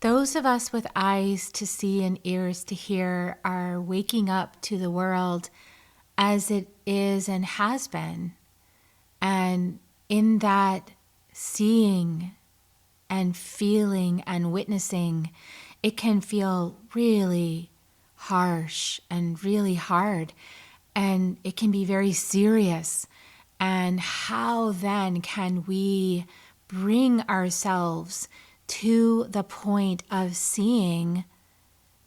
Those of us with eyes to see and ears to hear are waking up to the world as it is and has been. And in that seeing and feeling and witnessing, it can feel really harsh and really hard. And it can be very serious. And how then can we bring ourselves to the point of seeing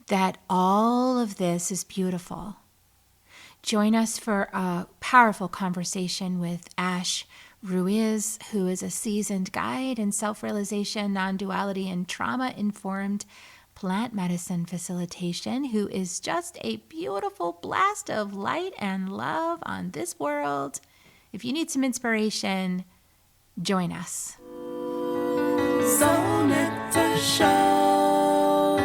that all of this is beautiful? Join us for a powerful conversation with Ash Ruiz, who is a seasoned guide in self-realization, non-duality, and trauma-informed plant medicine facilitation, who is just a beautiful blast of light and love on this world. If you need some inspiration, join us. Soul Nectar Show,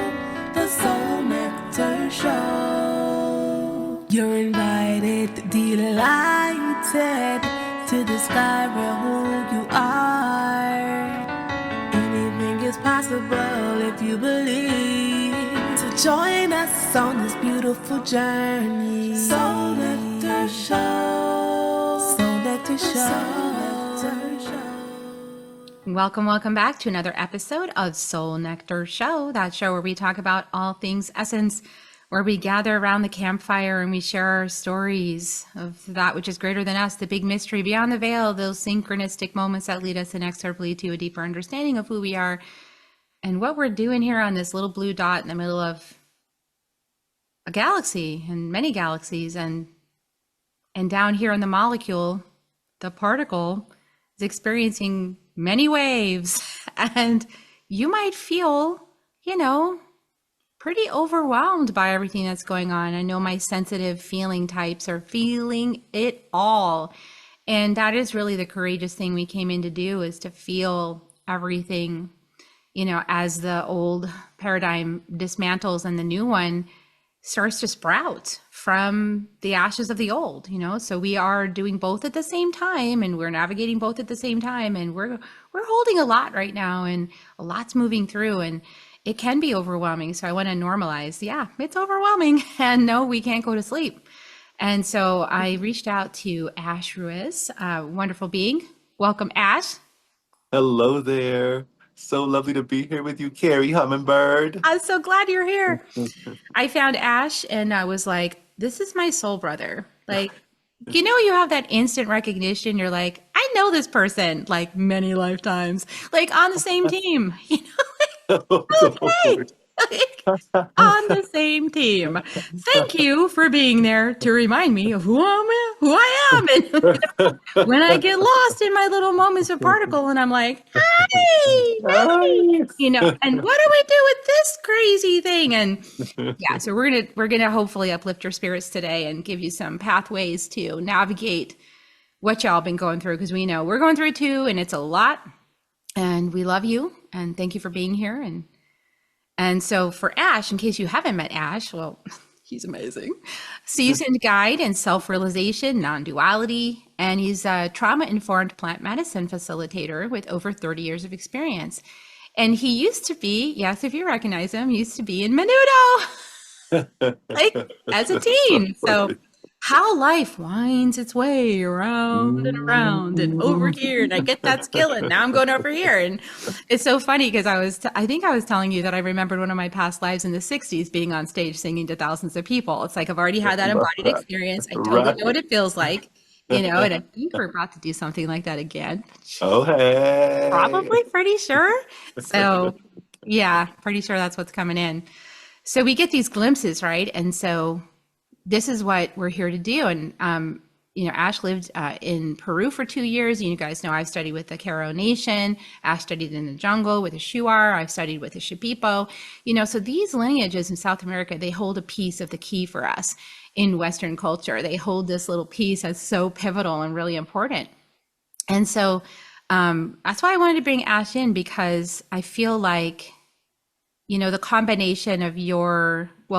the Soul Nectar Show. You're invited, delighted to discover who you are. Anything is possible if you believe. So join us on this beautiful journey. Soul Nectar Show, Soul Nectar Show, Soul Nectar Show. Welcome back to another episode of Soul Nectar Show, that show where we talk about all things essence, where we gather around the campfire and we share our stories of that which is greater than us, the big mystery beyond the veil, those synchronistic moments that lead us inexorably to a deeper understanding of who we are and what we're doing here on this little blue dot in the middle of a galaxy and many galaxies, and down here in the molecule, the particle is experiencing many waves, and you might feel, pretty overwhelmed by everything that's going on. I know my sensitive feeling types are feeling it all. And that is really the courageous thing we came in to do, is to feel everything, as the old paradigm dismantles and the new one starts to sprout from the ashes of the old, so we are doing both at the same time, and we're navigating both at the same time, and we're holding a lot right now, and a lot's moving through, and it can be overwhelming. So I want to normalize, it's overwhelming, and no, we can't go to sleep. And so I reached out to Ash Ruiz, a wonderful being. Welcome, Ash. Hello there. So lovely to be here with you, Kerri, Hummingbird. I'm so glad you're here. I found Ash and I was like, this is my soul brother. Like, you have that instant recognition. You're like, I know this person like many lifetimes, like on the same team, okay. On the same team. Thank you for being there to remind me of who I am. And when I get lost in my little moments of particle, and I'm like, hey, and what do we do with this crazy thing? And so we're gonna hopefully uplift your spirits today and give you some pathways to navigate what y'all been going through, because we know we're going through it too, and it's a lot. And we love you, and thank you for being here. And so for Ash, in case you haven't met Ash, well, he's amazing. Seasoned guide in self-realization, non-duality, and he's a trauma-informed plant medicine facilitator with over 30 years of experience. And he used to be, yes, if you recognize him, he used to be in Menudo, like as a teen. So how life winds its way around and around and over here, and I get that skill, and now I'm going over here. And it's so funny because I think I was telling you that I remembered one of my past lives in the 60s being on stage singing to thousands of people. It's like I've already had that embodied experience. I totally know what it feels like, and I think we're about to do something like that again. Oh, hey. Probably, pretty sure. So yeah, pretty sure that's what's coming in. So we get these glimpses, right? And so this is what we're here to do. And, Ash lived in Peru for 2 years. You guys know I've studied with the Eckhart Nation. Ash studied in the jungle with the Shuar. I've studied with the Shipipo. So these lineages in South America, they hold a piece of the key for us in Western culture. They hold this little piece that's so pivotal and really important. And so that's why I wanted to bring Ash in, because I feel like, the combination of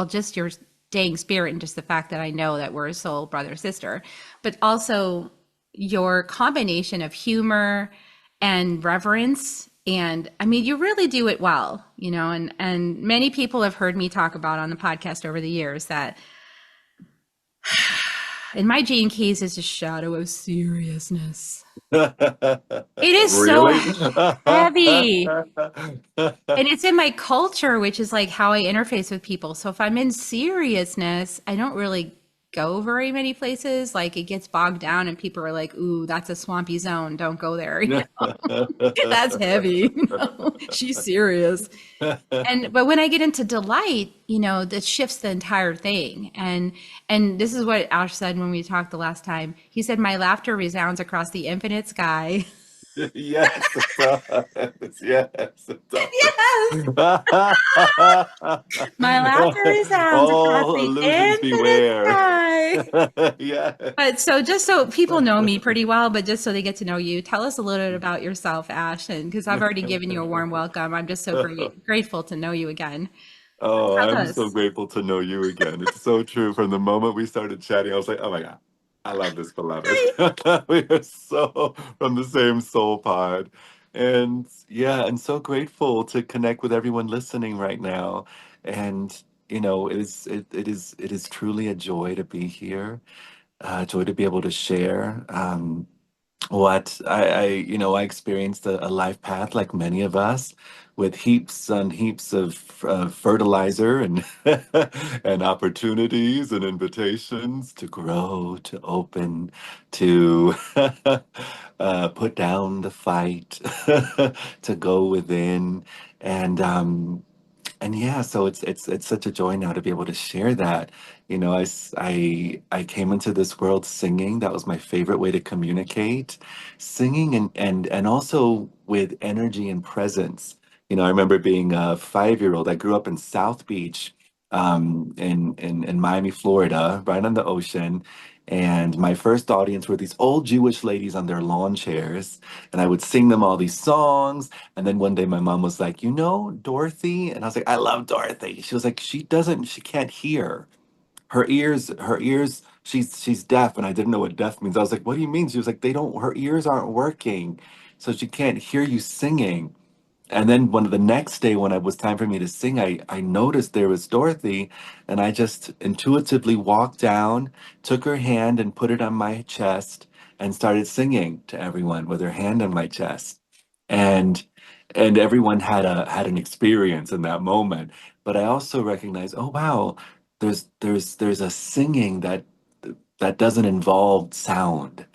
just your staying spirit, and just the fact that I know that we're a soul brother sister, but also your combination of humor and reverence And I mean, you really do it well, and many people have heard me talk about on the podcast over the years that in my gene keys is a shadow of seriousness. It is so Really? heavy. And it's in my culture, which is like how I interface with people. So if I'm in seriousness, I don't really go very many places. Like it gets bogged down and people are like, ooh, that's a swampy zone. Don't go there. That's heavy. She's serious. But when I get into delight, that shifts the entire thing. And this is what Ash said when we talked the last time. He said, my laughter resounds across the infinite sky. Yes, it does. Yes, it Yes. does. My laughter resounds across All the illusions infinite beware. sky. Yes. But so just so people know me pretty well, but just so they get to know you, tell us a little bit about yourself, Ash. And because I've already given you a warm welcome, I'm just so grateful to know you again. Oh, Tell I'm so us. grateful to know you again. It's so true. From the moment we started chatting, I was like, oh my God, I love this beloved. We are so from the same soul pod. And yeah, and so grateful to connect with everyone listening right now. And it is truly a joy to be here, joy to be able to share. What I experienced a life path like many of us, with heaps and heaps of fertilizer and and opportunities and invitations to grow, to open, to put down the fight, to go within, and yeah, so it's such a joy now to be able to share that. I came into this world singing. That was my favorite way to communicate, singing and also with energy and presence. I remember being a 5-year-old. I grew up in South Beach, in Miami, Florida, right on the ocean. And my first audience were these old Jewish ladies on their lawn chairs, and I would sing them all these songs. And then one day my mom was like, Dorothy? And I was like, I love Dorothy. She was like, she can't hear. Her ears, she's deaf. And I didn't know what deaf means. I was like, what do you mean? She was like, her ears aren't working. So she can't hear you singing. And then the next day when it was time for me to sing, I noticed there was Dorothy, and I just intuitively walked down, took her hand and put it on my chest, and started singing to everyone with her hand on my chest. And everyone had an experience in that moment. But I also recognized, oh wow, there's a singing that doesn't involve sound,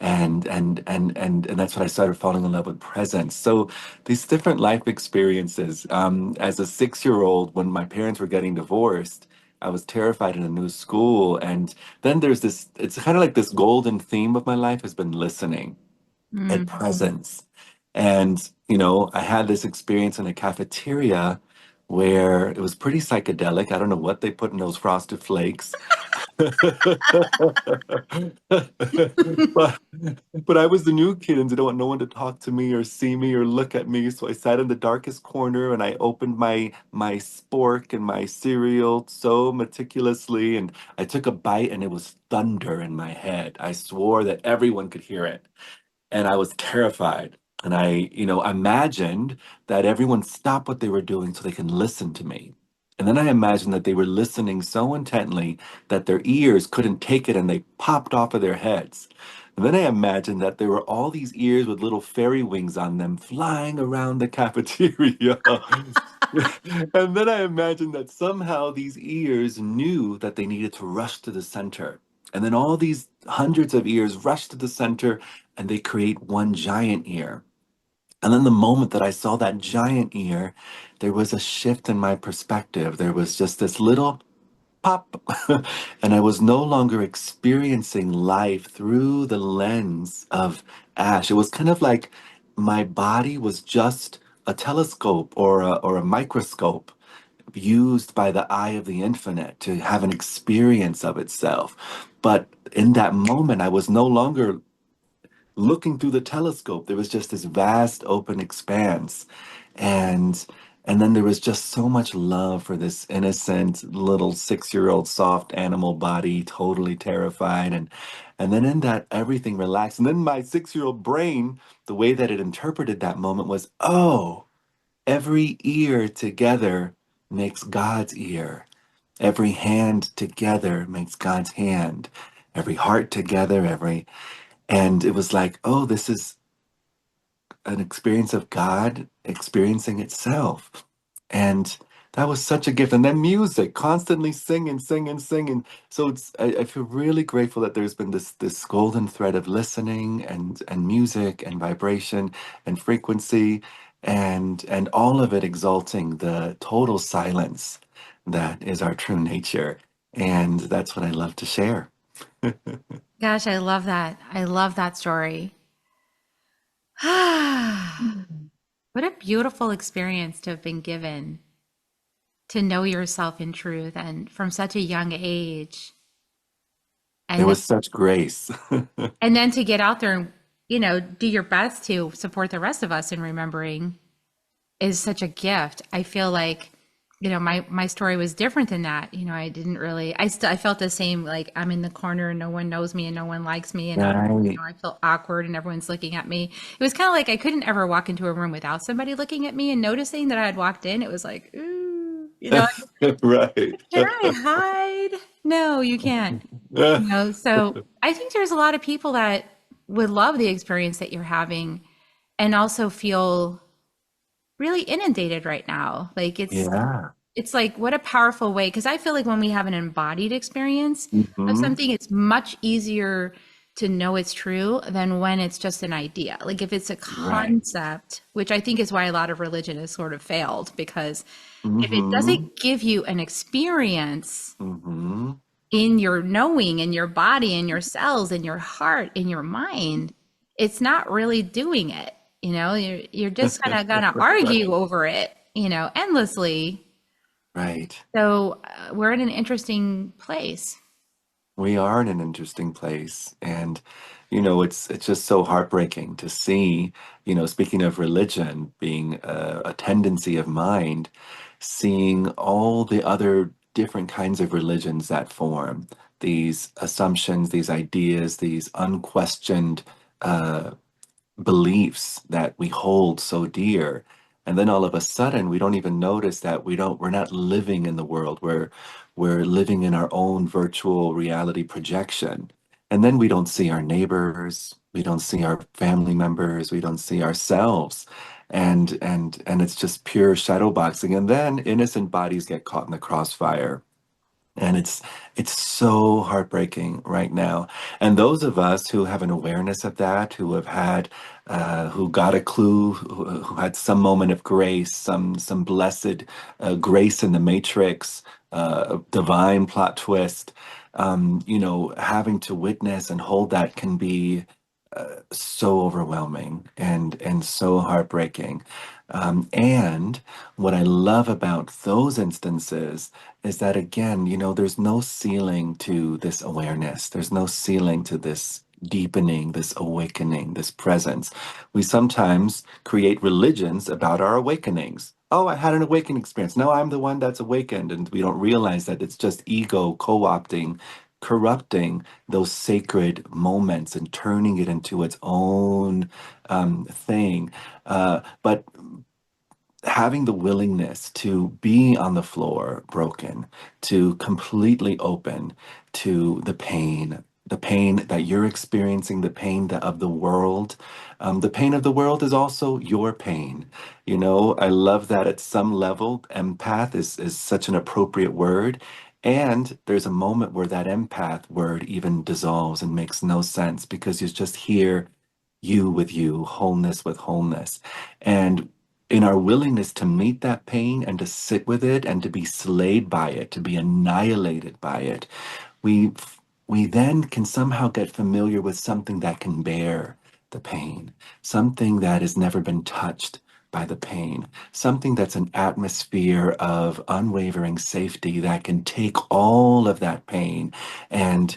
and that's when I started falling in love with presence. So these different life experiences. As a 6-year-old, when my parents were getting divorced, I was terrified in a new school. And then there's this. It's kind of like this golden theme of my life has been listening and Mm. presence. And I had this experience in a cafeteria where it was pretty psychedelic. I don't know what they put in those frosted flakes. but I was the new kid and didn't want no one to talk to me or see me or look at me. So I sat in the darkest corner and I opened my spork and my cereal so meticulously, and I took a bite and it was thunder in my head. I swore that everyone could hear it, and I was terrified. And I, imagined that everyone stopped what they were doing so they can listen to me. And then I imagined that they were listening so intently that their ears couldn't take it and they popped off of their heads. And then I imagined that there were all these ears with little fairy wings on them flying around the cafeteria. And then I imagined that somehow these ears knew that they needed to rush to the center. And then all these hundreds of ears rush to the center and they create one giant ear. And then the moment that I saw that giant ear, there was a shift in my perspective. There was just this little pop. And I was no longer experiencing life through the lens of Ash. It was kind of like my body was just a telescope or a microscope used by the eye of the infinite to have an experience of itself. But in that moment, I was no longer looking through the telescope. There was just this vast open expanse. And And then there was just so much love for this innocent little 6-year-old soft animal body, totally terrified. And then in that, everything relaxed. And then my 6-year-old brain, the way that it interpreted that moment was, oh, every ear together makes God's ear. Every hand together makes God's hand. Every heart together, and it was like, oh, this is an experience of God experiencing itself. And that was such a gift. And then music, constantly singing, singing, singing. So I feel really grateful that there's been this golden thread of listening and music and vibration and frequency and all of it exalting the total silence that is our true nature. And that's what I love to share. Gosh, I love that. I love that story. What a beautiful experience to have been given to know yourself in truth and from such a young age. There And was such grace. and then to get out there and, do your best to support the rest of us in remembering is such a gift. I feel like, my story was different than that. I didn't really, I felt the same, like I'm in the corner and no one knows me and no one likes me. And Right. I felt awkward and everyone's looking at me. It was kind of like I couldn't ever walk into a room without somebody looking at me and noticing that I had walked in. It was like, ooh, Right. can I hide? No, you can't. So I think there's a lot of people that would love the experience that you're having and also feel really inundated right now. Like Yeah. it's like what a powerful way, because I feel like when we have an embodied experience of Hmm. something, it's much easier to know it's true than when it's just an idea. Like if it's a Right. concept, which I think is why a lot of religion has sort of failed, because if it Hmm. doesn't give you an experience Hmm. in your knowing, in your body, in your cells, in your heart, in your mind, it's not really doing it. You're just kind of gonna argue Right. over it, endlessly. Right. So we're in an interesting place. We are in an interesting place. And, it's just so heartbreaking to see, speaking of religion being a tendency of mind, seeing all the other different kinds of religions that form, these assumptions, these ideas, these unquestioned uh, beliefs that we hold so dear. And then all of a sudden we don't even notice that we're not living in the world. We're living in our own virtual reality projection. And then we don't see our neighbors, we don't see our family members, we don't see ourselves. And it's just pure shadow boxing. And then innocent bodies get caught in the crossfire. And it's so heartbreaking right now. And those of us who have an awareness of that, who have had, who got a clue, who had some moment of grace, some blessed grace in the matrix, divine plot twist, having to witness and hold that can be so overwhelming and so heartbreaking. And what I love about those instances is that, again, there's no ceiling to this awareness. There's no ceiling to this deepening, this awakening, this presence. We sometimes create religions about our awakenings. Oh, I had an awakening experience. Now I'm the one that's awakened. And we don't realize that it's just ego co-opting, corrupting those sacred moments and turning it into its own thing. But having the willingness to be on the floor broken, to completely open to the pain that you're experiencing, the pain of the world. The pain of the world is also your pain. I love that at some level, empath is such an appropriate word. And there's a moment where that empath word even dissolves and makes no sense because you just hear you with you, wholeness with wholeness. And in our willingness to meet that pain and to sit with it and to be slayed by it, to be annihilated by it, we we then can somehow get familiar with something that can bear the pain, something that has never been touched by the pain, something that's an atmosphere of unwavering safety that can take all of that pain and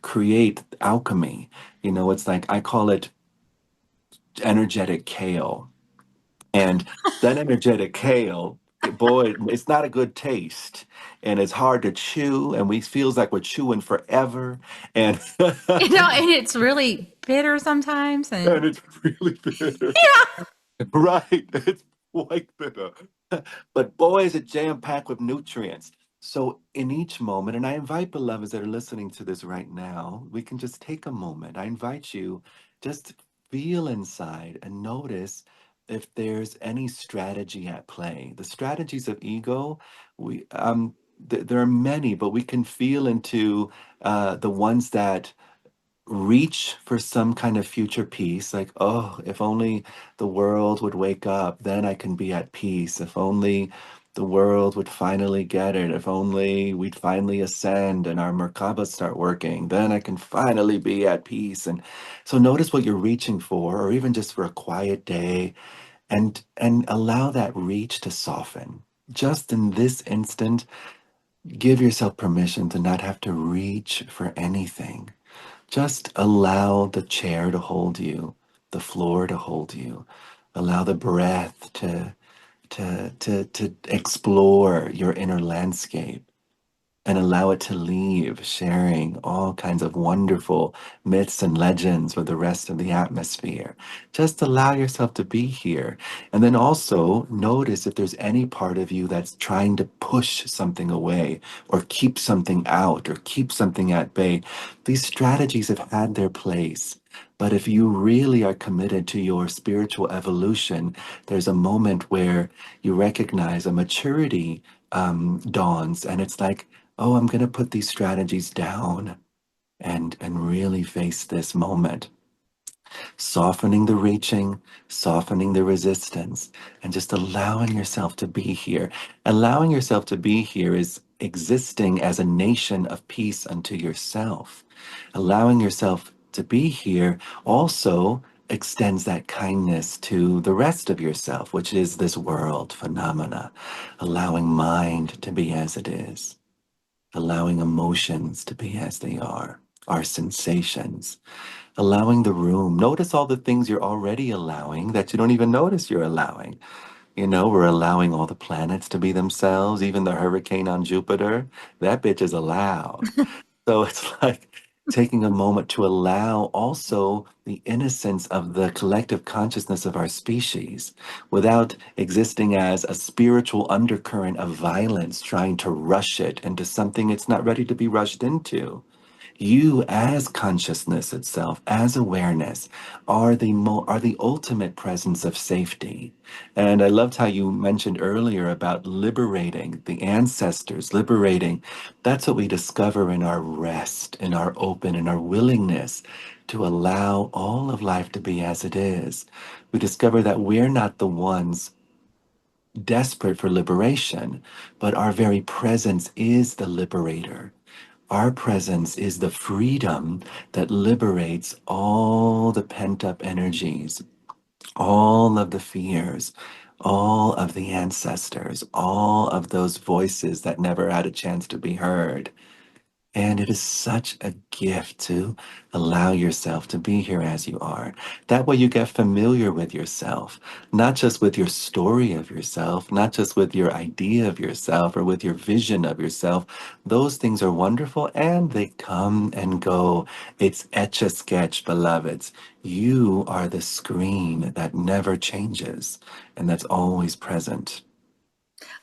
create alchemy. It's like I call it energetic kale. And that energetic kale, boy, it's not a good taste. And it's hard to chew, and we feels like we're chewing forever. And And it's really bitter sometimes. And and it's really bitter. yeah, Right. It's quite bitter. But boy, is it jam-packed with nutrients. So in each moment, and I invite beloveds that are listening to this right now, we can just take a moment. I invite you just feel inside and notice if there's any strategy at play. The strategies of ego, there are many, but we can feel into the ones that reach for some kind of future peace, like, oh, if only the world would wake up, then I can be at peace. If only the world would finally get it. If only we'd finally ascend and our Merkabas start working, then I can finally be at peace. And so notice what you're reaching for, or even just for a quiet day, and allow that reach to soften. Just in this instant, give yourself permission to not have to reach for anything. Just allow the chair to hold you, the floor to hold you. Allow the breath to explore your inner landscape and allow it to leave, sharing all kinds of wonderful myths and legends with the rest of the atmosphere. Just allow yourself to be here. And then also notice if there's any part of you that's trying to push something away or keep something out or keep something at bay. These strategies have had their place. But if you really are committed to your spiritual evolution, there's a moment where you recognize a maturity dawns, and it's like, oh, I'm going to put these strategies down and really face this moment, softening the reaching, softening the resistance, and just allowing yourself to be here. Allowing yourself to be here is existing as a nation of peace unto yourself. Allowing yourself to be here also extends that kindness to the rest of yourself, which is this world phenomena, allowing mind to be as it is, allowing emotions to be as they are, our sensations, allowing the room. Notice all the things you're already allowing that you don't even notice you're allowing. You know, we're allowing all the planets to be themselves, even the hurricane on Jupiter. That bitch is allowed. So it's like taking a moment to allow also the innocence of the collective consciousness of our species without existing as a spiritual undercurrent of violence, trying to rush it into something it's not ready to be rushed into. You, as consciousness itself, as awareness, are the ultimate presence of safety. And I loved how you mentioned earlier about liberating the ancestors, liberating. That's what we discover in our rest, in our open, in our willingness to allow all of life to be as it is. We discover that we're not the ones desperate for liberation, but our very presence is the liberator. Our presence is the freedom that liberates all the pent up energies, all of the fears, all of the ancestors, all of those voices that never had a chance to be heard. And it is such a gift to allow yourself to be here as you are. That way you get familiar with yourself, not just with your story of yourself, not just with your idea of yourself or with your vision of yourself. Those things are wonderful and they come and go. It's etch a sketch, beloveds. You are the screen that never changes and that's always present.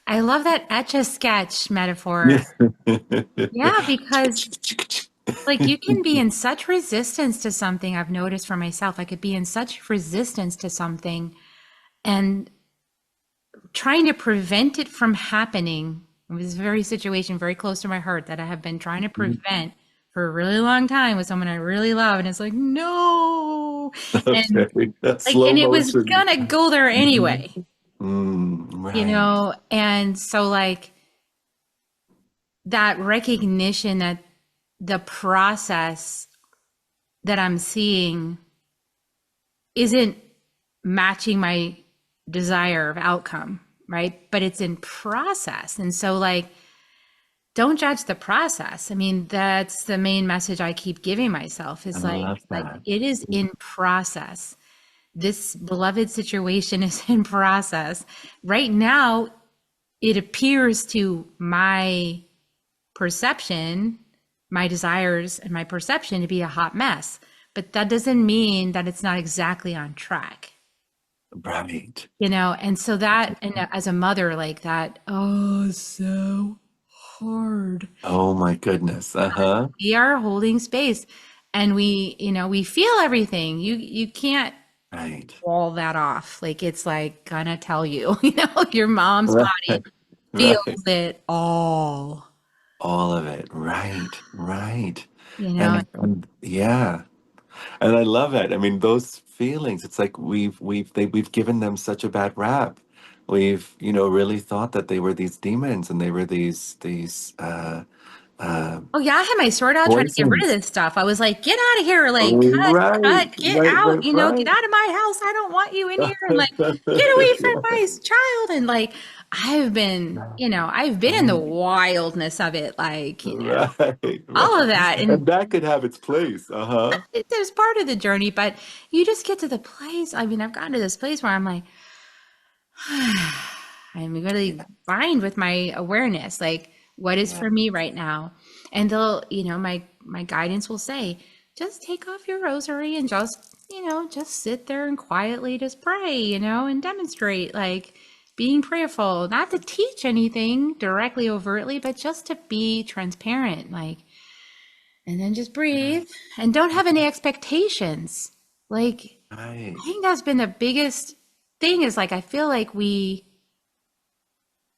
I love that etch a sketch metaphor. Yeah, because like you can be in such resistance to something. I've noticed for myself, I could be in such resistance to something and trying to prevent it from happening. It was a very situation very close to my heart that I have been trying to prevent for a really long time with someone I really love. And it's like, no. And Okay, and slow it was motion. gonna go there anyway, Right. and so like that recognition that the process that I'm seeing isn't matching my desire of outcome, right? But it's in process. And so like don't judge the process. I mean, that's the main message I keep giving myself I is love like that. it is in process. this beloved situation is in process. Right now, it appears to my perception, my desires, and my perception to be a hot mess. But that doesn't mean that it's not exactly on track, Right. you know? And so that, and as a mother, like that, oh, so hard. Oh my goodness. Uh-huh. We are holding space and we, you know, we feel everything. You can't Right. wall that off. Like it's like gonna tell you, you know, your mom's body Right. Right. feels it all, All of it. Right. Right. you know. And yeah. And I love it. I mean, those feelings, it's like we've given them such a bad rap. We've, really thought that they were these demons and they were these uh Oh yeah, I had my sword out trying to get rid of poisons. this stuff. I was like, get out of here, like Right. get Right. out, Right. you know, get Right. out of my house. I don't want you in here. And like, get away from my child. And like, I've been in the Right. wildness of it, like, Right. all of Right. that. And And that could have its place. Uh-huh. there's part of the journey, but you just get to the place. I mean, I've gotten to this place where I'm like, I'm really bind with my awareness, like what is Yeah. for me right now. And they'll, my guidance will say, just take off your rosary and just sit there and quietly just pray, and demonstrate like being prayerful, not to teach anything directly, overtly, but just to be transparent, like, and then just breathe and don't have any expectations. Like, I Right. think that's been the biggest thing is like, I feel like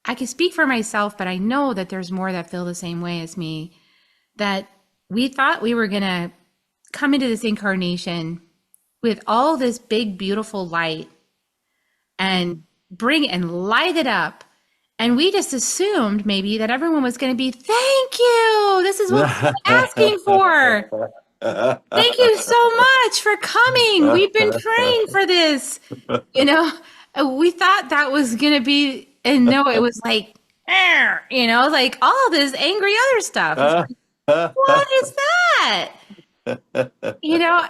I can speak for myself, but I know that there's more that feel the same way as me, that we thought we were going to come into this incarnation with all this big, beautiful light and bring and light it up. And we just assumed maybe that everyone was going to be, thank you. This is what we're asking for. Thank you so much for coming. We've been praying for this. You know, we thought that was going to be, and no, it was like, like all this angry other stuff. It's like, what is that?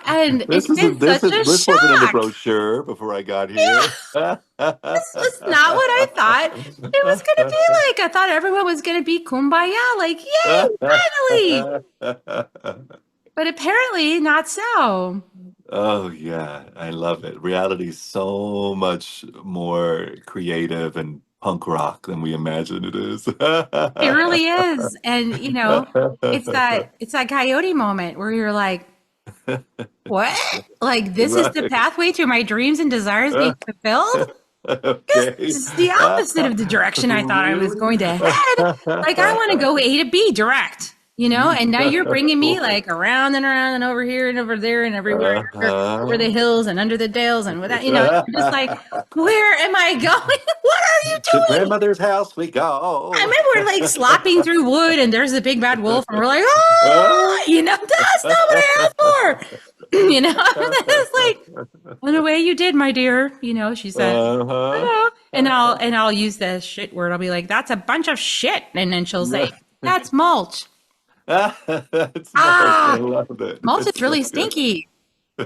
And it's been such a This wasn't in the shock. brochure before I got here. This was not what I thought it was going to be like. I thought everyone was going to be kumbaya, like, yay, finally. But apparently not so. Oh yeah, I love it. Reality is so much more creative and punk rock than we imagine it is. It really is. And it's that coyote moment where you're like, what? Like this is the Right. pathway to my dreams and desires being fulfilled? This Okay. is the opposite of the direction I thought I was Really? going to head. Like I want to go A to B direct, and now you're bringing me like around and around and over here and over there and everywhere, over Uh-huh. the hills and under the dales and without, you're just like, where am I going? What are you To doing? grandmother's house we I go. remember we're like slopping through wood and there's the big bad wolf and we're like, oh, that's not what I asked for. It's like, in a way you did, my dear. She said, Uh-huh. "Oh," and I'll use the shit word. I'll be like, that's a bunch of shit. And then she'll say, that's mulch. It's mulch. I Ah, love it. mulch It's is so really good. stinky.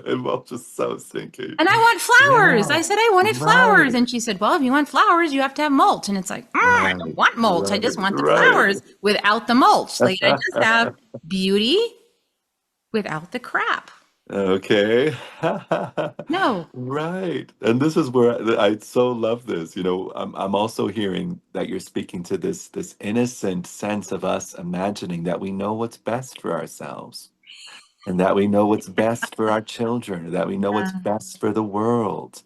Mulch is so stinky. And I want flowers. I Yeah. said I wanted flowers. Right. And she said, well, if you want flowers, you have to have mulch. And it's like, I don't Right. want mulch. I Right. just want the Right. flowers without the mulch. Like I just have beauty without the crap. Okay. No. Right. And this is where I so love this. I'm also hearing that you're speaking to this innocent sense of us imagining that we know what's best for ourselves and that we know what's best for our children, that we know what's Yeah. best for the world.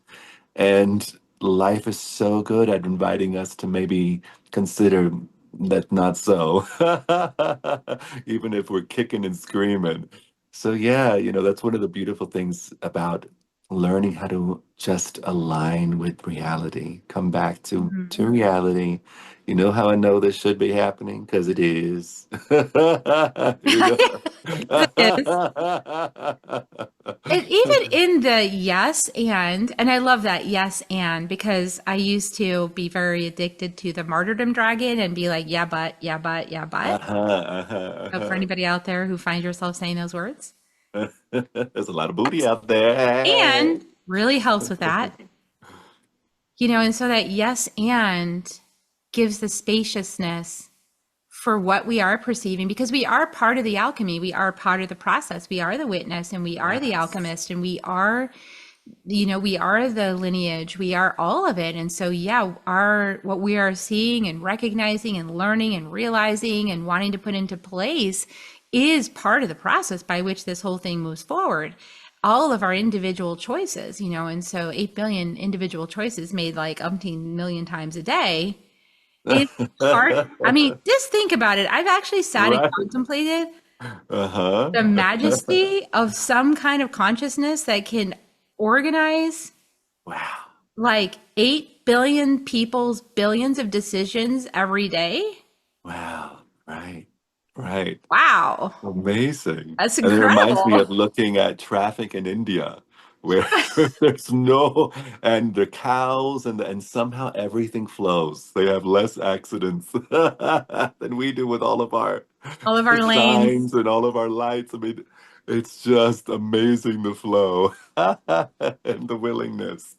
And life is so good at inviting us to maybe consider that not so, even if we're kicking and screaming. So, yeah, that's one of the beautiful things about learning how to just align with reality, come back to Mhm. reality. You know how I know this should be happening? Because it is. It is. And even in the yes and I love that yes and because I used to be very addicted to the martyrdom dragon and be like, yeah, but, yeah, but, yeah, but. But for anybody out there who finds yourself saying those words. There's a lot of booty out there. And Hey. really helps with that. And so that yes and gives the spaciousness for what we are perceiving, because we are part of the alchemy. We are part of the process. We are the witness and we are the Yes. alchemist and we are, we are the lineage. We are all of it. And so, yeah, what we are seeing and recognizing and learning and realizing and wanting to put into place is part of the process by which this whole thing moves forward. All of our individual choices, and so 8 billion individual choices made like umpteen million times a day is part. I mean, just think about it. I've actually sat and Right. contemplated Uh-huh. the majesty of some kind of consciousness that can organize Wow. like 8 billion people's billions of decisions every day. Wow. Right. Right. Wow, Amazing. that's And it reminds me incredible. of looking at traffic in India, where there's no, and the cows and somehow everything flows. They have less accidents than we do with all of our All of our lanes. signs and all of our lights. I mean, it's just amazing the flow and the willingness.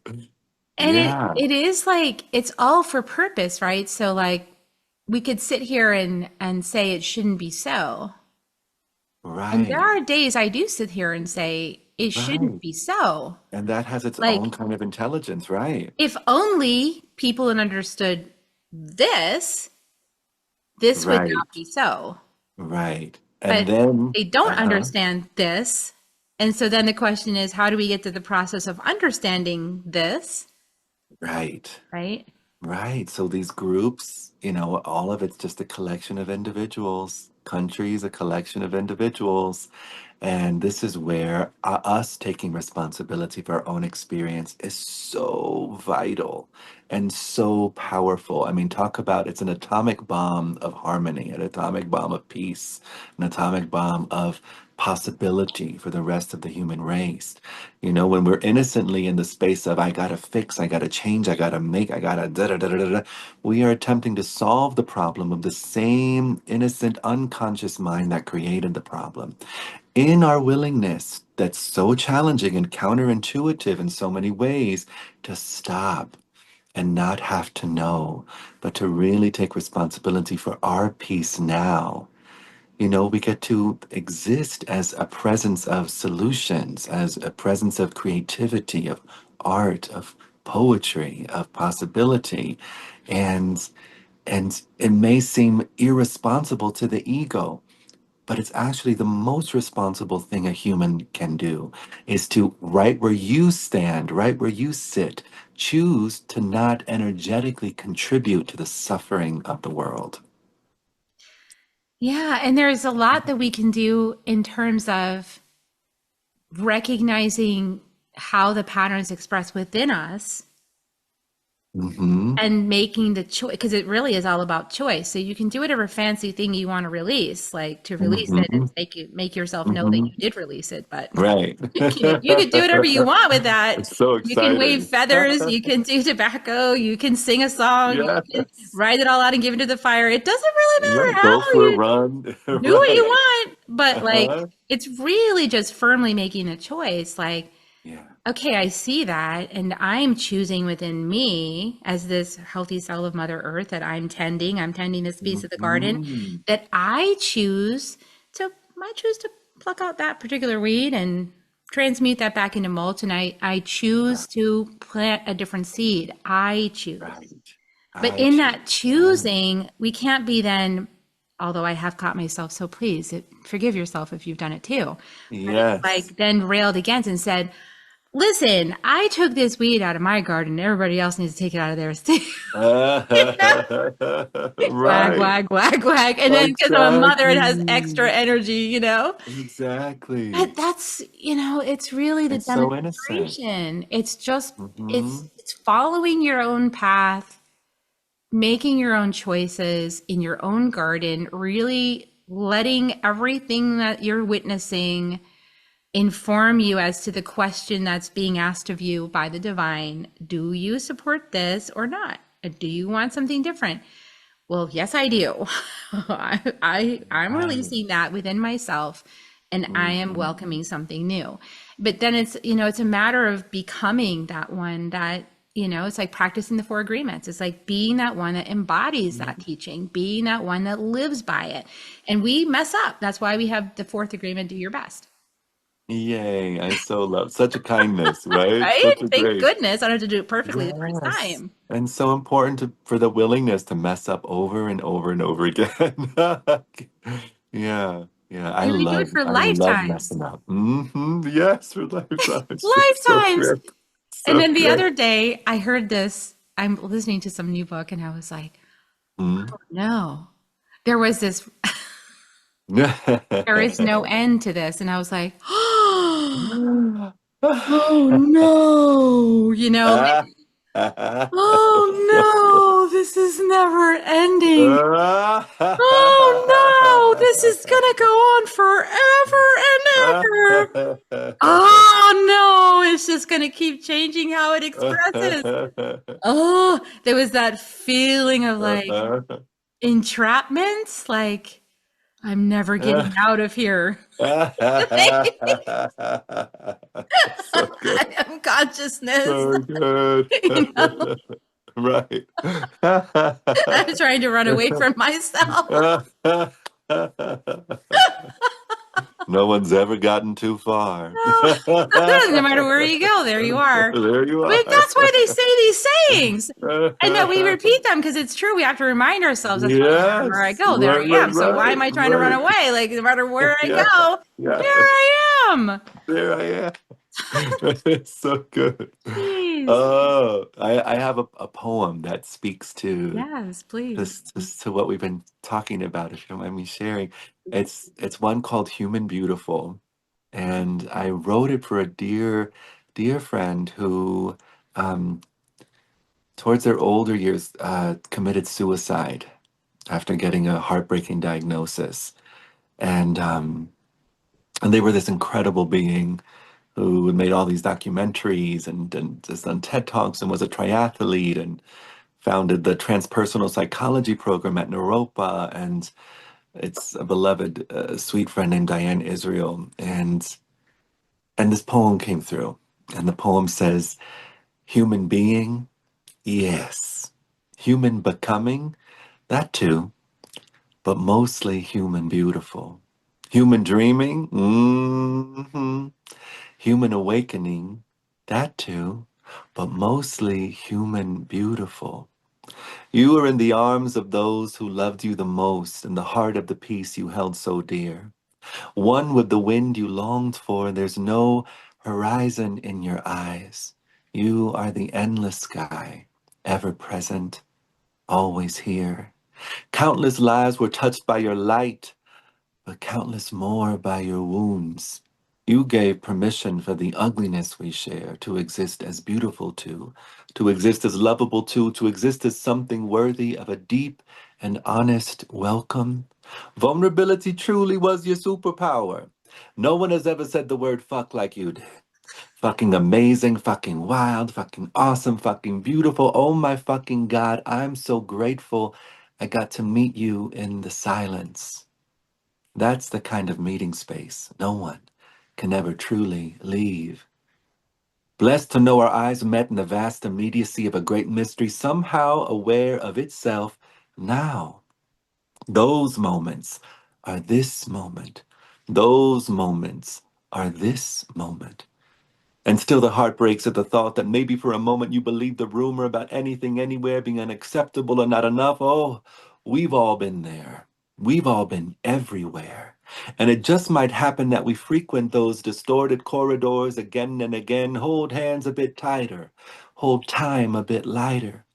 And it Yeah. it is like it's all for purpose, right? So like we could sit here and say it shouldn't be so. And there Right. are days I do sit here and say it shouldn't Right. be so. And that has its Like own kind of intelligence, right? if only people had understood this, this would not Right. be so. Right. And But then, they don't uh-huh. understand this. And so then the question is, how do we get to the process of understanding this? Right. Right? Right. So these groups, all of it's just a collection of individuals. Countries, a collection of individuals. And this is where us taking responsibility for our own experience is so vital and so powerful. I mean, talk about it's an atomic bomb of harmony, an atomic bomb of peace, an atomic bomb of possibility for the rest of the human race. When we're innocently in the space of, I gotta fix, I gotta change, I gotta make, I gotta da da da da da, da, we are attempting to solve the problem of the same innocent, unconscious mind that created the problem in our willingness that's so challenging and counterintuitive in so many ways to stop and not have to know, but to really take responsibility for our peace now. We get to exist as a presence of solutions, as a presence of creativity, of art, of poetry, of possibility. And and it may seem irresponsible to the ego, but it's actually the most responsible thing a human can do is to, right where you stand, right where you sit, choose to not energetically contribute to the suffering of the world. Yeah. And there's a lot that we can do in terms of recognizing how the patterns express within us Mm-hmm. and making the choice, because it really is all about choice. So you can do whatever fancy thing you want to release, like to release it and Mm-hmm. make yourself know that Mm-hmm. you did release it. But Right. you could do whatever you want with that. It's so You can wave exciting. feathers, you can do tobacco, you can sing a song, you can Yes. write it all out and give it to the fire. It doesn't really matter Right. Go how for a you run. do what you Right. want, but like Uh-huh. it's really just firmly making a choice. Like, Yeah. okay, I see that, and I'm choosing within me as this healthy cell of Mother Earth that I'm tending this piece of the garden, Mm-hmm. that I choose to pluck out that particular weed and transmute that back into mulch, and I choose to plant a different seed. I choose. Right. But I in choose. that Right. choosing, we can't be then, although I have caught myself, so please forgive yourself if you've done it too. But it's Yes. like then railed against and said, listen, I took this weed out of my garden. Everybody else needs to take it out of theirs too. Wag, Right. wag, wag, wag. And then because I'm a mother, it has extra Exactly. energy. Exactly. But that's, it's really the It's so innocent. demonstration. It's just, Hmm. it's following your own path, making your own choices in your own garden, really letting everything that you're witnessing inform you as to the question that's being asked of you by the divine. Do you support this or not? Do you want something different? Well, yes, I do. I'm Right. releasing that within myself and I am welcoming something new. But then it's, it's a matter of becoming that one that, it's like practicing the four agreements. It's like being that one that embodies that teaching, being that one that lives by it. And we mess up. That's why we have the fourth agreement, do your best. Yay, I so love such a kindness, right? Right? Such a Thank grace. goodness I don't have to do it perfectly the first Yes. time. And so important for the willingness to mess up over and over and over again. Yeah, yeah. I And we do it love for I love lifetimes. messing up. Yes, for lifetimes. It's so Lifetimes. good. And So then the good. other day I heard this, I'm listening to some new book and I was like, Mm. no, there was this, there is no end to this. And I was like, oh no, oh no, this is never ending. Oh no, this is gonna go on forever and ever. Oh no, it's just gonna keep changing how it expresses. Oh, there was that feeling of like entrapment, like I'm never getting out of here. So good. I am consciousness. So good. You know, Right. I'm trying to run away from myself. No one's ever gotten too far. No, no matter where you go, there you are. There you But are. that's why they say these sayings. And that we repeat them because it's true. We have to remind ourselves that's why wherever I Yes. go, there Right, I right, am. So why am I trying to run right, away? Like no matter where I right. go, Yeah. there I am. There I am. It's so good. Jeez. Oh, I have a poem that speaks to Yes, please. this to what we've been talking about, if you don't mind me sharing. It's one called Human Beautiful. And I wrote it for a dear friend who towards their older years committed suicide after getting a heartbreaking diagnosis. And they were this incredible being who had made all these documentaries and has done TED Talks and was a triathlete and founded the transpersonal psychology program at Naropa. And it's a beloved, sweet friend named Diane Israel. And this poem came through. And the poem says, human being, yes. Human becoming, that too, but mostly human beautiful. Human dreaming, Human awakening, that too, but mostly human beautiful. You are in the arms of those who loved you the most, in the heart of the peace you held so dear. One with the wind you longed for, there's no horizon in your eyes. You are the endless sky, ever present, always here. Countless lives were touched by your light, but countless more by your wounds. You gave permission for the ugliness we share to exist as beautiful too, to exist as lovable too, to exist as something worthy of a deep and honest welcome. Vulnerability truly was your superpower. No one has ever said the word fuck like you did. Fucking amazing, fucking wild, fucking awesome, fucking beautiful. Oh my fucking God, I'm so grateful I got to meet you in the silence. That's the kind of meeting space no one can ever truly leave. Blessed to know our eyes met in the vast immediacy of a great mystery, somehow aware of itself now. Those moments are this moment. Those moments are this moment. And still the heart breaks at the thought that maybe for a moment you believed the rumor about anything anywhere being unacceptable or not enough. Oh, we've all been there. We've all been everywhere. And it just might happen that we frequent those distorted corridors again and again, hold hands a bit tighter, hold time a bit lighter,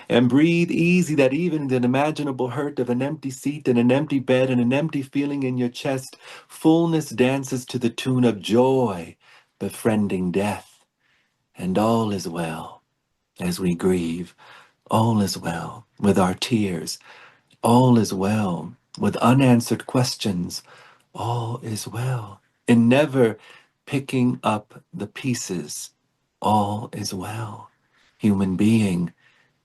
and breathe easy that even the unimaginable hurt of an empty seat and an empty bed and an empty feeling in your chest, fullness dances to the tune of joy, befriending death. And all is well as we grieve. All is well with our tears. All is well with unanswered questions. All is well in never picking up the pieces. All is well. Human being,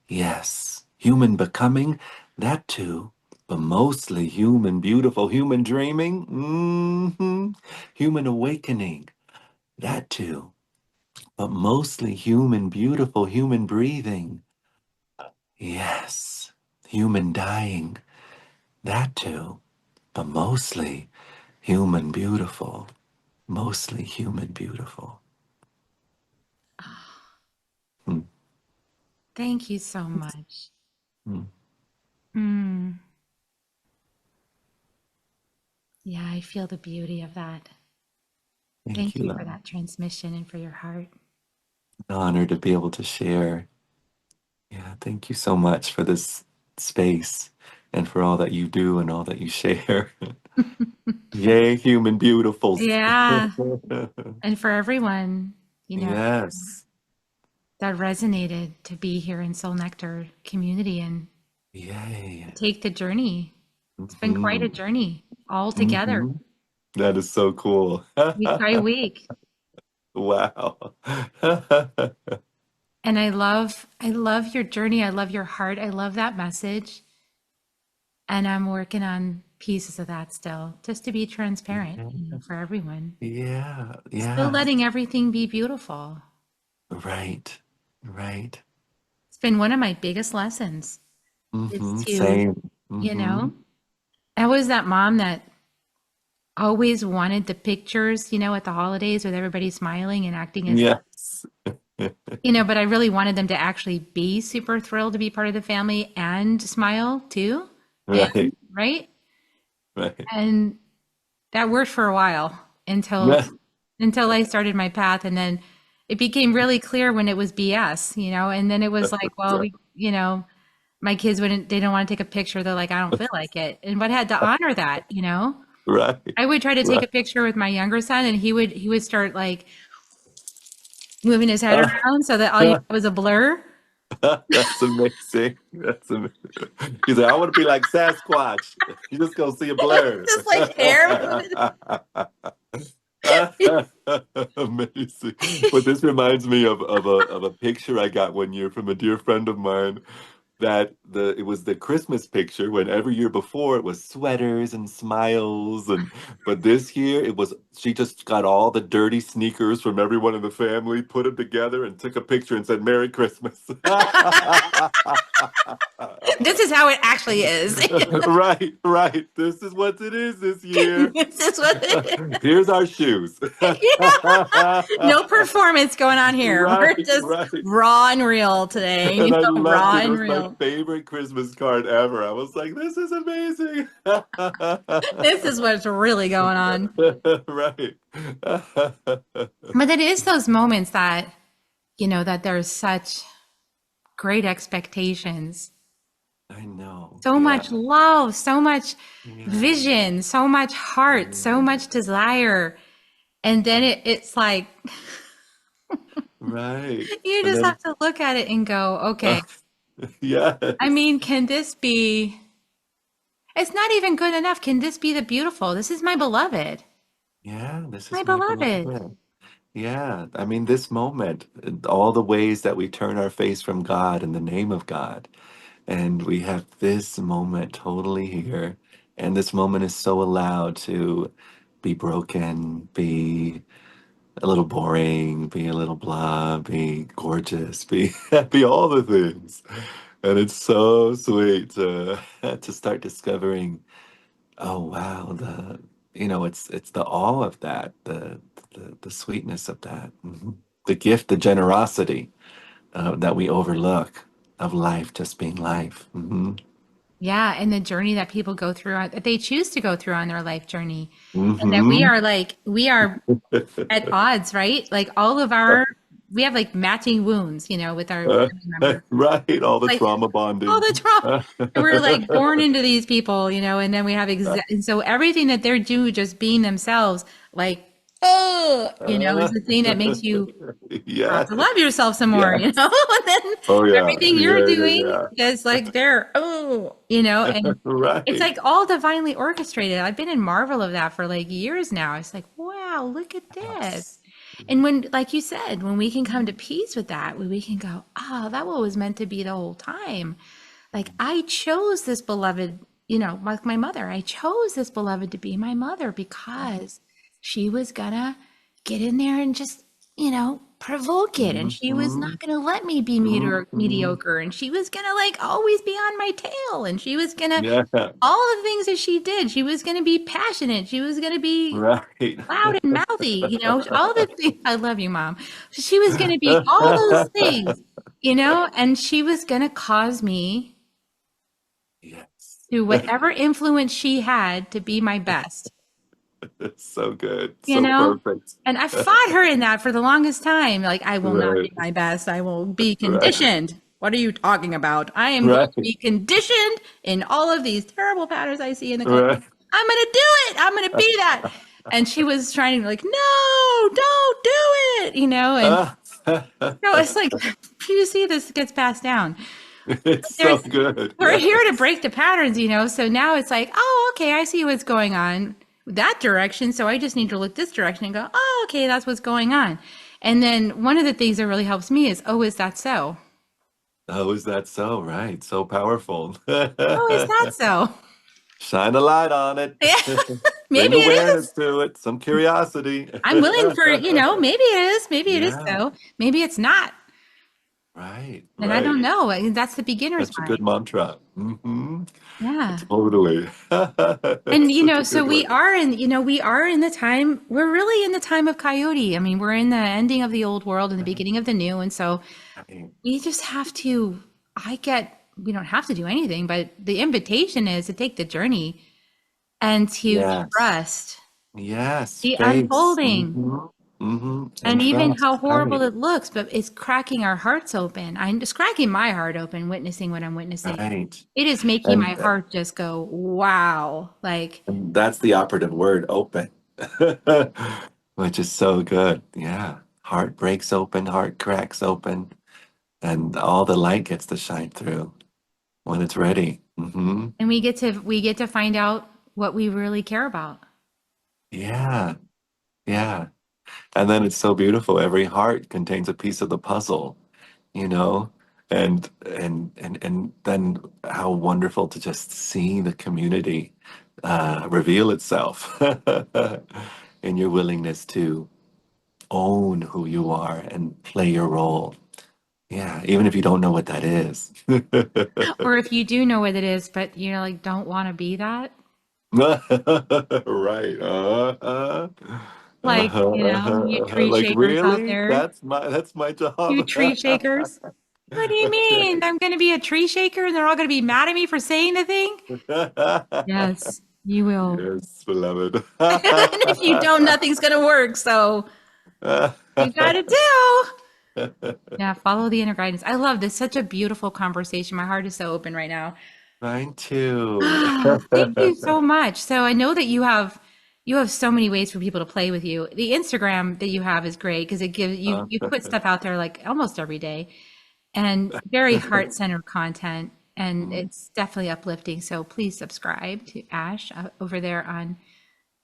yes. Human becoming, that too, but mostly human beautiful, human dreaming, human awakening, that too, but mostly human beautiful, human breathing. Yes, human dying, that too, but mostly human beautiful, mostly human beautiful. Mm, Thank you so much. mm. Mm. Yeah, I feel the beauty of that. Thank Thank you, you for love. that transmission and for your heart. An honor to be able to share. Yeah, thank you so much for this space and for all that you do and all that you share. Yay, human beautifuls. Yeah. And for everyone, you know, Yes. that resonated to be here in Soul Nectar community and Yay. take the journey. It's been quite a Hmm. journey all together, Hmm. That is so cool. week by week. Wow. And I love your journey. I love your heart. I love that message. And I'm working on pieces of that still, just to be transparent, for everyone. Yeah, Still yeah. letting everything be beautiful. Right, right. It's been one of my biggest lessons is to, Same. you Hmm. know, I was that mom that always wanted the pictures, at the holidays with everybody smiling and acting as, Yes. but I really wanted them to actually be super thrilled to be part of the family and smile too. And Right, right. right. And that worked for a while until I started my path. And then it became really clear when it was BS, and then it was like, well, my kids they don't want to take a picture. They're like, I don't feel like it. And but I had to honor that. Right, I would try to take right. a picture with my younger son and he would start like moving his head around so that all you was a blur. That's amazing. That's amazing. He's like, I want to be like Sasquatch. You just go see a blur. Just like hair moving. Amazing. But this reminds me of a picture I got one year from a dear friend of mine that it was the Christmas picture when every year before it was sweaters and smiles but this year it was she just got all the dirty sneakers from everyone in the family, put them together and took a picture and said Merry Christmas. This is how it actually is. Right, right. This is what it is this year. This is what it is. Here's our shoes. No performance going on here. We're Right, just right. raw and real today. And I Raw loved it. It and was my real. favorite Christmas card ever. I was like, this is amazing. This is what's really going on. Right. But it is those moments that, that there's such great expectations, I know. so Yeah. much love, so much Yeah. vision, so much heart, so Yeah. much desire. And then it's like, Right. you And just then, have to look at it and go, okay, I yes. mean, can this be, it's not even good enough. Can this be the beautiful? This is my beloved. Yeah, this My is my beloved. beloved. Yeah. I mean, this moment, all the ways that we turn our face from God in the name of God. And we have this moment totally here. And this moment is so allowed to be broken, be a little boring, be a little blah, be gorgeous, be be all the things. And it's so sweet to to start discovering, oh wow, it's the awe of that, the sweetness of that, the gift, the generosity that we overlook of life just being life. Yeah. And the journey that people go through, that they choose to go through on their life journey. And that Hmm. we are at odds, right? Like we have like matching wounds, with our family members. Right, all the Like trauma all bonding. the trauma. We're like born into these people, and then we have and so everything that they're doing, just being themselves, like, oh, is the thing that makes you have Yes, to love yourself some more, yes. and then Oh yeah, everything you're yeah, doing yeah, is like they're, yeah. and it's Right. like all divinely orchestrated. I've been in marvel of that for like years now. It's like, wow, look at this. Yes. And when, like you said, when we can come to peace with that, when we can go, oh, that what was meant to be the whole time. Like I chose this beloved like my mother, I chose this beloved to be my mother because she was gonna get in there and just, provoke it. And she was Mm-hmm. not gonna let me be Mm-hmm. mediocre. And she was gonna like always be on my tail. And she was gonna, Yeah, all the things that she did, she was gonna be passionate. She was gonna be right. loud and mouthy, all the things. I love you, Mom. She was gonna be all those things, and she was gonna cause me Yes. through whatever influence she had to be my best, So good. you So know? perfect. And I fought her in that for the longest time. Like, I will not be Right. my best. I will be Right. conditioned. What are you talking about? I am going Right. to be conditioned in all of these terrible patterns I see in the culture. Right. I'm going to do it. I'm going to be that. And she was trying to like, no, don't do it, and it's like, you see this gets passed down. It's so There's good. We're here to Yes. break the patterns, so now it's like, oh, okay, I see what's going on that direction, so I just need to look this direction and go, oh, okay, that's what's going on. And then one of the things that really helps me is, oh, is that so? Oh, is that so? Right. So powerful. Oh, is that so? Shine a light on it. Yeah, Bring maybe it awareness is. to it, some curiosity. I'm willing for, maybe it is, maybe it is Yeah, so, maybe it's not, right, and I right. don't know. I mean, that's the beginner's Such a good mind. mantra. Hmm. Yeah. Totally. And Such a so good we one. are in, we are in the time, we're really in the time of coyote. I mean, we're in the ending of the old world and the beginning of the new. And so Right. we just have to, we don't have to do anything, but the invitation is to take the journey and to Yes. trust Yes. the Face. unfolding. And And even trust. how horrible Right. it looks, but it's cracking our hearts open. I'm just cracking my heart open, witnessing what I'm witnessing. Right. It is making my And, heart just go, wow. Like, and that's the operative word, open. Which is so good. Yeah. Heart breaks open, heart cracks open, and all the light gets to shine through when it's ready. and we get to find out what we really care about. Yeah. Yeah. And then it's so beautiful. Every heart contains a piece of the puzzle, you know? And then how wonderful to just see the community reveal itself in your willingness to own who you are and play your role. Yeah, even if you don't know what that is. Or if you do know what it is, but you're like, don't want to be that. Right. Like, you tree Like shakers out really? there, That's my you job. tree shakers. What do you mean? I'm going to be a tree shaker and they're all going to be mad at me for saying the thing? Yes, you will. Yes, beloved. And if you don't, nothing's going to work. So you got to do. Yeah, follow the inner guidance. I love this. Such a beautiful conversation. My heart is so open right now. Mine too. Ah, thank you so much. So I know that you have so many ways for people to play with you. The Instagram that you have is great because it gives you put stuff out there like almost every day and very heart-centered content, and it's definitely uplifting. So please subscribe to Ash over there on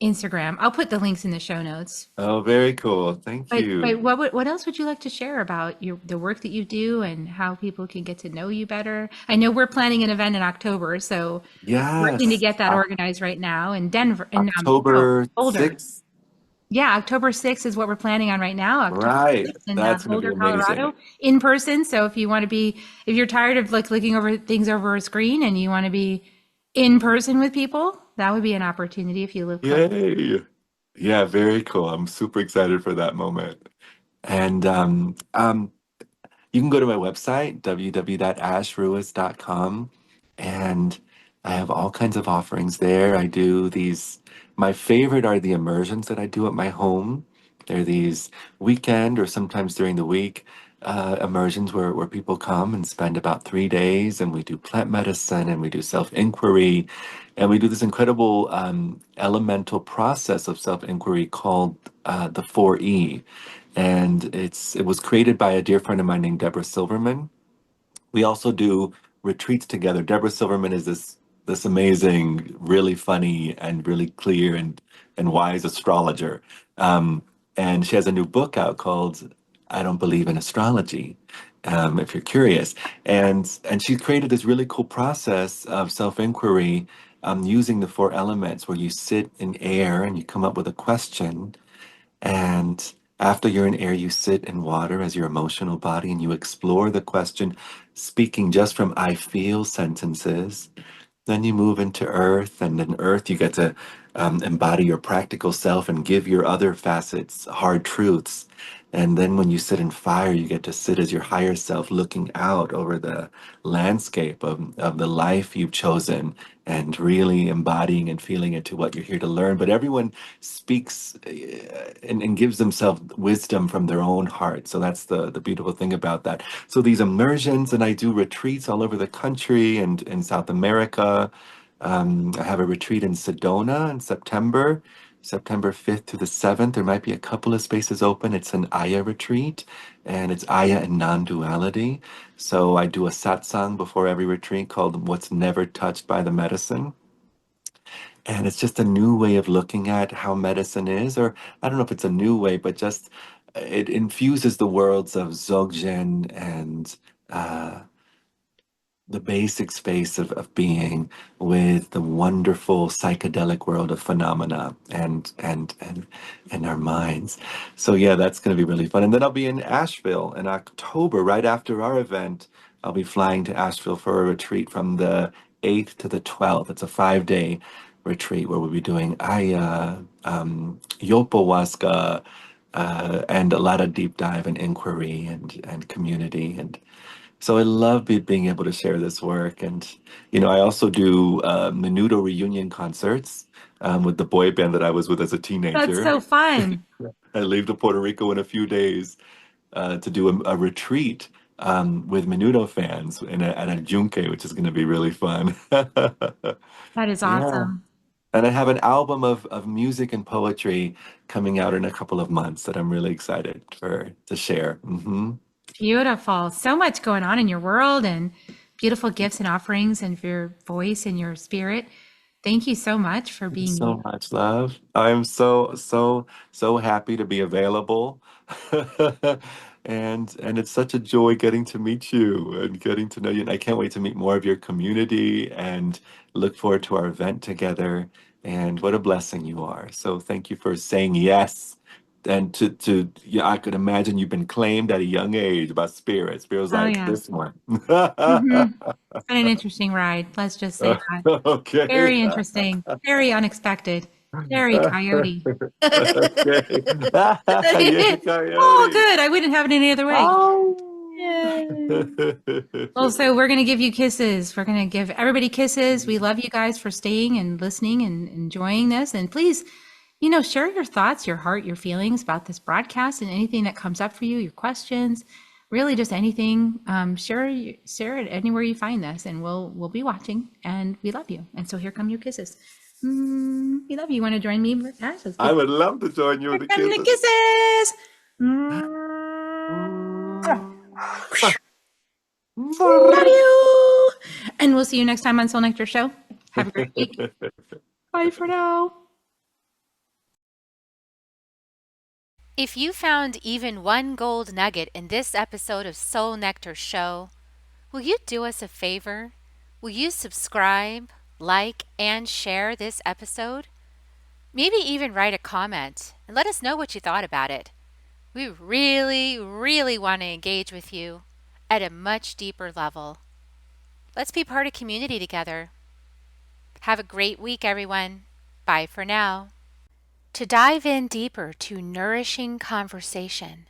Instagram. I'll put the links in the show notes. Oh, very cool. Thank But you. what else would you like to share about the work that you do and how people can get to know you better? I know we're planning an event in October, so working to Yes. get that organized right now in Denver and October Boulder. 6th. Yeah, October 6th is what we're planning on right now. October Right. 6th in That's going to be Boulder, amazing. Colorado, in person. So if you're tired of like looking over things over a screen and you want to be in person with people, that would be an opportunity if you live close. Yay. Yeah, very cool. I'm super excited for that moment. And you can go to my website, www.ashruiz.com, and I have all kinds of offerings there. I do these, my favorite are the immersions that I do at my home. They're these weekend or sometimes during the week immersions where people come and spend about 3 days, and we do plant medicine and we do self-inquiry, and we do this incredible elemental process of self-inquiry called the 4E. And it was created by a dear friend of mine named Deborah Silverman. We also do retreats together. Deborah Silverman is this amazing, really funny and really clear and wise astrologer. Um, and she has a new book out called I Don't Believe in Astrology. if you're curious. And she created this really cool process of self-inquiry using the four elements, where you sit in air and you come up with a question, and after you're in air, you sit in water as your emotional body and you explore the question, speaking just from I feel sentences. Then you move into earth, and in earth, you get to embody your practical self and give your other facets hard truths. And then when you sit in fire, you get to sit as your higher self, looking out over the landscape of the life you've chosen and really embodying and feeling into what you're here to learn. But everyone speaks and gives themselves wisdom from their own heart. So that's the beautiful thing about that. So these immersions, and I do retreats all over the country and in South America. I have a retreat in Sedona in September, September 5th to the 7th. There might be a couple of spaces open. It's an Aya retreat, and it's Aya and non-duality. So I do a satsang before every retreat called What's Never Touched by the Medicine. And it's just a new way of looking at how medicine is, or I don't know if it's a new way, but just it infuses the worlds of Dzogchen and uh, the basic space of being with the wonderful psychedelic world of phenomena and our minds. So yeah, that's going to be really fun. And then I'll be in Asheville in October, right after our event. I'll be flying to Asheville for a retreat from the 8th to the 12th. It's a 5-day retreat where we'll be doing Aya, Yopawaska, and a lot of deep dive and inquiry and community. And so I love being able to share this work. And, I also do Menudo reunion concerts with the boy band that I was with as a That's teenager. so fun. I leave to Puerto Rico in a few days to do a retreat with Menudo fans at a Junque, which is going to be really fun. That is Yeah. awesome. And I have an album of music and poetry coming out in a couple of months that I'm really excited to share. Beautiful. So much going on in your world, and beautiful gifts and offerings, and for your voice and your spirit. Thank you so much for Thanks being so you. much, love. I'm so happy to be available. And it's such a joy getting to meet you and getting to know you. And I can't wait to meet more of your community and look forward to our event together. And what a blessing you are. So thank you for saying yes. And yeah, I could imagine you've been claimed at a young age by spirit. Spirit's Oh, like yeah. this one. It's been an interesting ride. Let's just say that. Okay. Very interesting, very unexpected, very coyote. Okay. Yay, Oh, coyote. good. I wouldn't have it any other way. Oh. Yay. Also, we're going to give you kisses. We're going to give everybody kisses. We love you guys for staying and listening and enjoying this. And please, share your thoughts, your heart, your feelings about this broadcast and anything that comes up for you, your questions, really just anything. Share it anywhere you find this, and we'll be watching. And we love you. And so here come your kisses. We love you. You want to join me, Ash? Let's I give would love to join you in here the come the kisses. kisses. Love you. And we'll see you next time on Soul Nectar Show. Have a great week. Bye for now. If you found even one gold nugget in this episode of Soul Nectar Show, will you do us a favor? Will you subscribe, like, and share this episode? Maybe even write a comment and let us know what you thought about it. We really, really want to engage with you at a much deeper level. Let's be part of community together. Have a great week, everyone. Bye for now. To dive in deeper to nourishing conversation,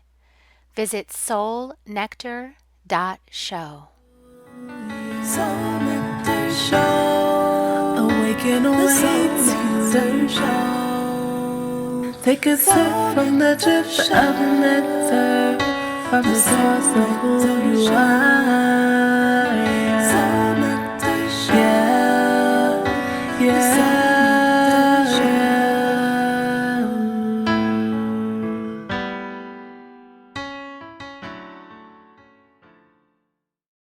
visit soulnectar.show. Soul Nectar Show. Awaken away to show. Take a sip from the drip of nectar from the source of who you are. Soul Nectar Show. Yeah, yeah.